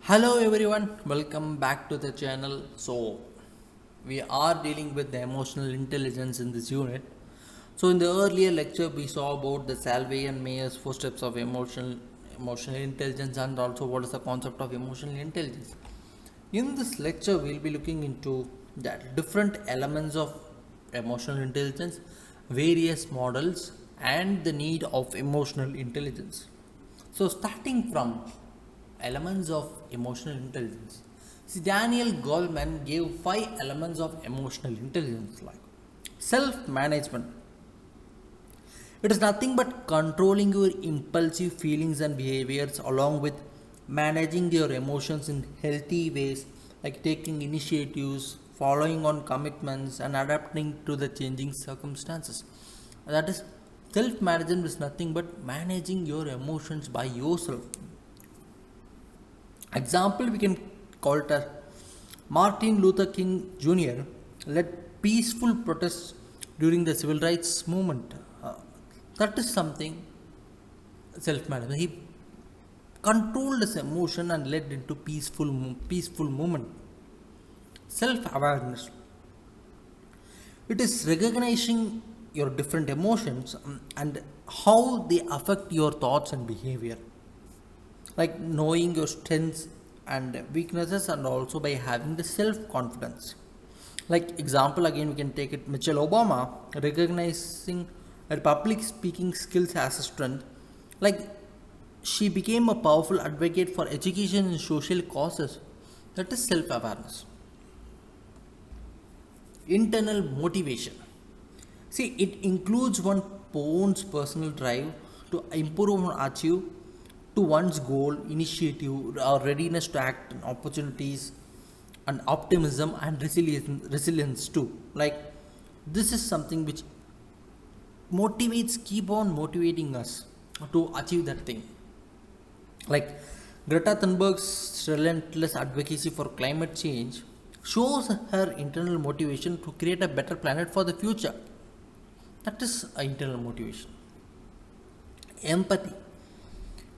Hello everyone, welcome back to the channel. We are dealing with the emotional intelligence in this unit. In the earlier lecture, we saw about the Salve and Mayer's four steps of emotional intelligence and also what is the concept of emotional intelligence. In this lecture, we'll be looking into the different elements of emotional intelligence, various models, and the need of emotional intelligence. Starting from elements of emotional intelligence. See, Daniel Goleman gave 5 elements of emotional intelligence like self management. It is nothing but controlling your impulsive feelings and behaviors along with managing your emotions in healthy ways like taking initiatives, following on commitments, and adapting to the changing circumstances. That is, self management is nothing but managing your emotions by yourself. Example we can call it as Martin Luther King Jr. led peaceful protests during the civil rights movement. That is something self-management. He controlled his emotion and led into peaceful movement. Self-awareness. It is recognizing your different emotions and how they affect your thoughts and behavior, like knowing your strengths and weaknesses and also by having the self confidence. Like example again we can take it Michelle Obama recognizing her public speaking skills as a strength, like she became a powerful advocate for education and social causes. That is self awareness. Internal motivation. See, it includes one one's personal drive to improve or achieve to one's goal, initiative, or readiness to act on opportunities, and optimism and resilience too. Like this is something which keep on motivating us to achieve that thing. Like Greta Thunberg's relentless advocacy for climate change shows her internal motivation to create a better planet for the future. That is internal motivation. Empathy.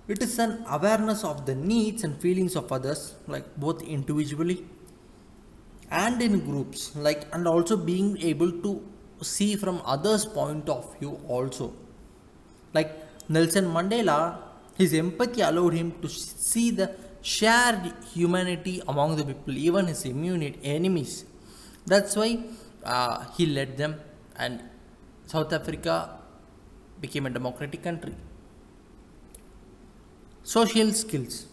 It is an awareness of the needs and feelings of others, like both individually and in groups, like and also being able to see from others' point of view also. Like Nelson Mandela, his empathy allowed him to see the shared humanity among the people, even his enemies. That's why he led them, and South Africa became a democratic country. Social skills.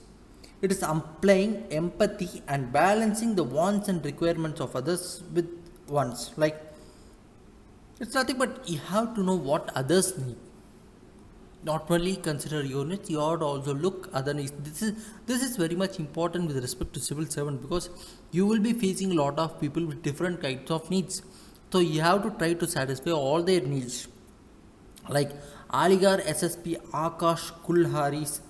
It is applying empathy and balancing the wants and requirements of others with ones. Like it's nothing but you have to know what others need. Not only consider your needs, you have to also look other needs. This is very much important with respect to civil servant because you will be facing a lot of people with different kinds of needs. So you have to try to satisfy all their needs. Like Aligar SSP Akash Kulhari's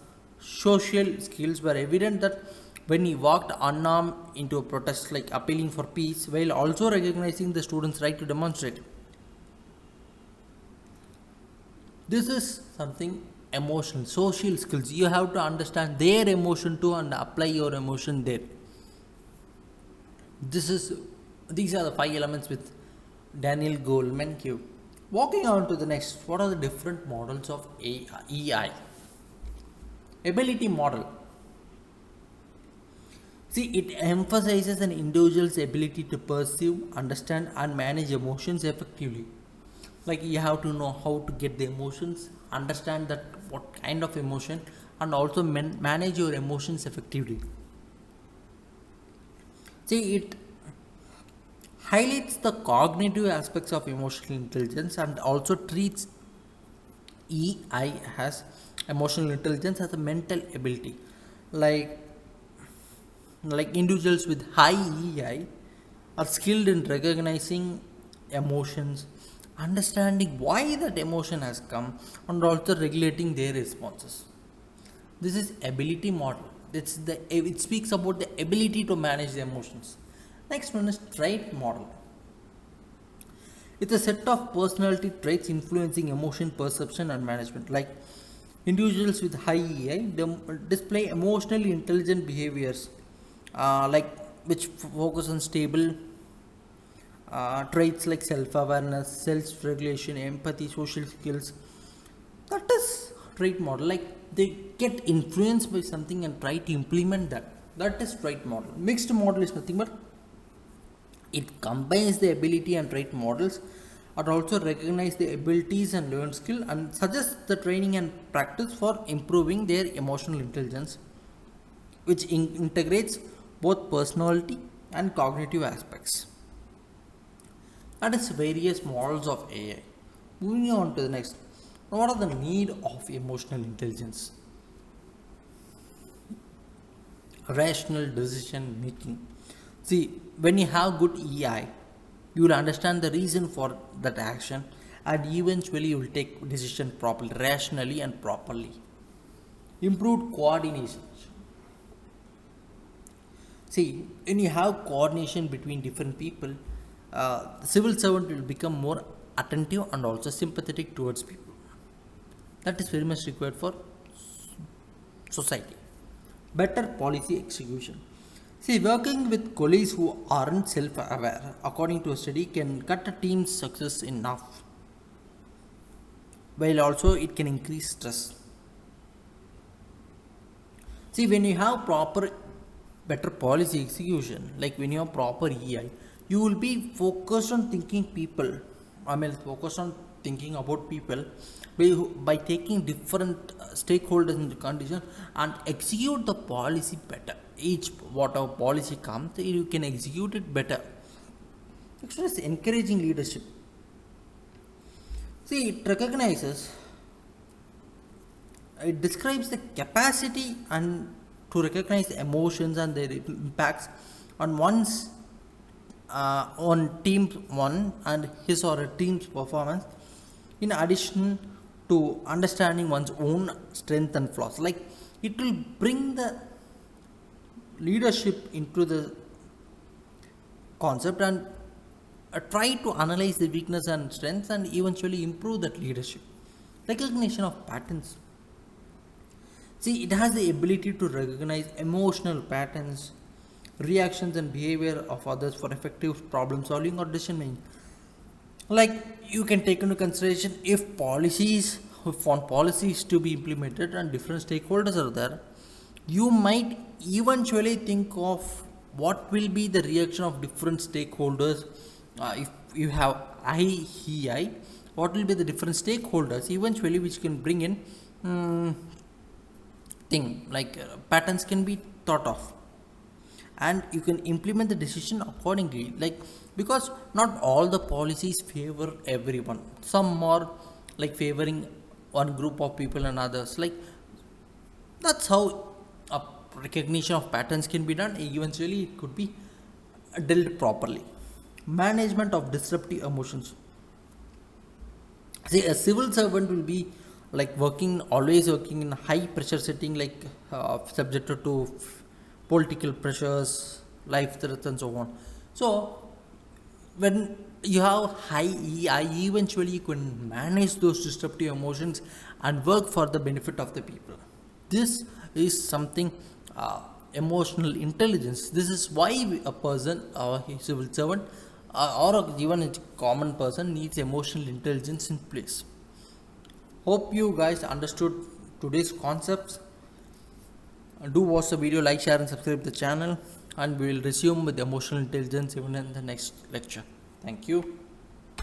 social skills were evident that when he walked unarmed into a protest like appealing for peace while also recognizing the students' right to demonstrate. This is something emotional, social skills. You have to understand their emotion too and apply your emotion there. This is these are the 5 elements with Daniel Goleman Q. Walking on to the next, what are the different models of EI? Ability model. See, it emphasizes an individual's ability to perceive, understand, and manage emotions effectively. Like you have to know how to get the emotions, understand that what kind of emotion, and also manage your emotions effectively. See, it highlights the cognitive aspects of emotional intelligence and also treats EI as emotional intelligence as a mental ability. Like individuals with high EI are skilled in recognizing emotions, understanding why that emotion has come, and also regulating their responses. This is ability model. It speaks about the ability to manage the emotions. Next one is trait model. It's a set of personality traits influencing emotion perception and management. Like Individuals with high EI display emotionally intelligent behaviors, like which focus on stable traits like self-awareness, self-regulation, empathy, social skills. That is trait model. Like they get influenced by something and try to implement that. That is trait model. Mixed model is nothing but it combines the ability and trait models and also recognize the abilities and learned skill and suggests the training and practice for improving their emotional intelligence, which integrates both personality and cognitive aspects. That is various models of AI. Moving on to the next. Now, what are the need of emotional intelligence? Rational decision making. See, when you have good EI, you will understand the reason for that action and eventually you will take decision properly, rationally and properly. Improved coordination. See, when you have coordination between different people, the civil servant will become more attentive and also sympathetic towards people. That is very much required for society. Better policy execution. See, working with colleagues who aren't self aware, according to a study, can cut a team's success enough, while also it can increase stress. See, when you have proper, better policy execution, like when you have proper EI, you will be focused on thinking people. I mean, focused on thinking about people by taking different stakeholders into condition and execute the policy better. Each whatever policy comes, you can execute it better. Next one is encouraging leadership. See, it recognizes, it describes the capacity and to recognize emotions and their impacts on one's on team one and his or her team's performance, in addition to understanding one's own strength and flaws. Like it will bring the leadership into the concept and try to analyze the weakness and strengths and eventually improve that leadership. Recognition of patterns. See, it has the ability to recognize emotional patterns, reactions, and behavior of others for effective problem solving or decision making. Like you can take into consideration if on policies to be implemented and different stakeholders are there, you might eventually think of what will be the reaction of different stakeholders. If you have IEI, what will be the different stakeholders eventually which can bring in thing like patterns can be thought of and you can implement the decision accordingly, like because not all the policies favor everyone, some are like favoring one group of people and others, like that's how a recognition of patterns can be done. Eventually it could be dealt properly. Management of disruptive emotions. See, a civil servant will be like always working in high pressure setting, like subjected to political pressures, life threats, and so on. So, when you have high EI, eventually you can manage those disruptive emotions and work for the benefit of the people. This is something emotional intelligence. This is why a person or a civil servant even a common person needs emotional intelligence in place. Hope you guys understood today's concepts. Do watch the video, like, share, and subscribe the channel, and we will resume with emotional intelligence even in the next lecture. Thank you.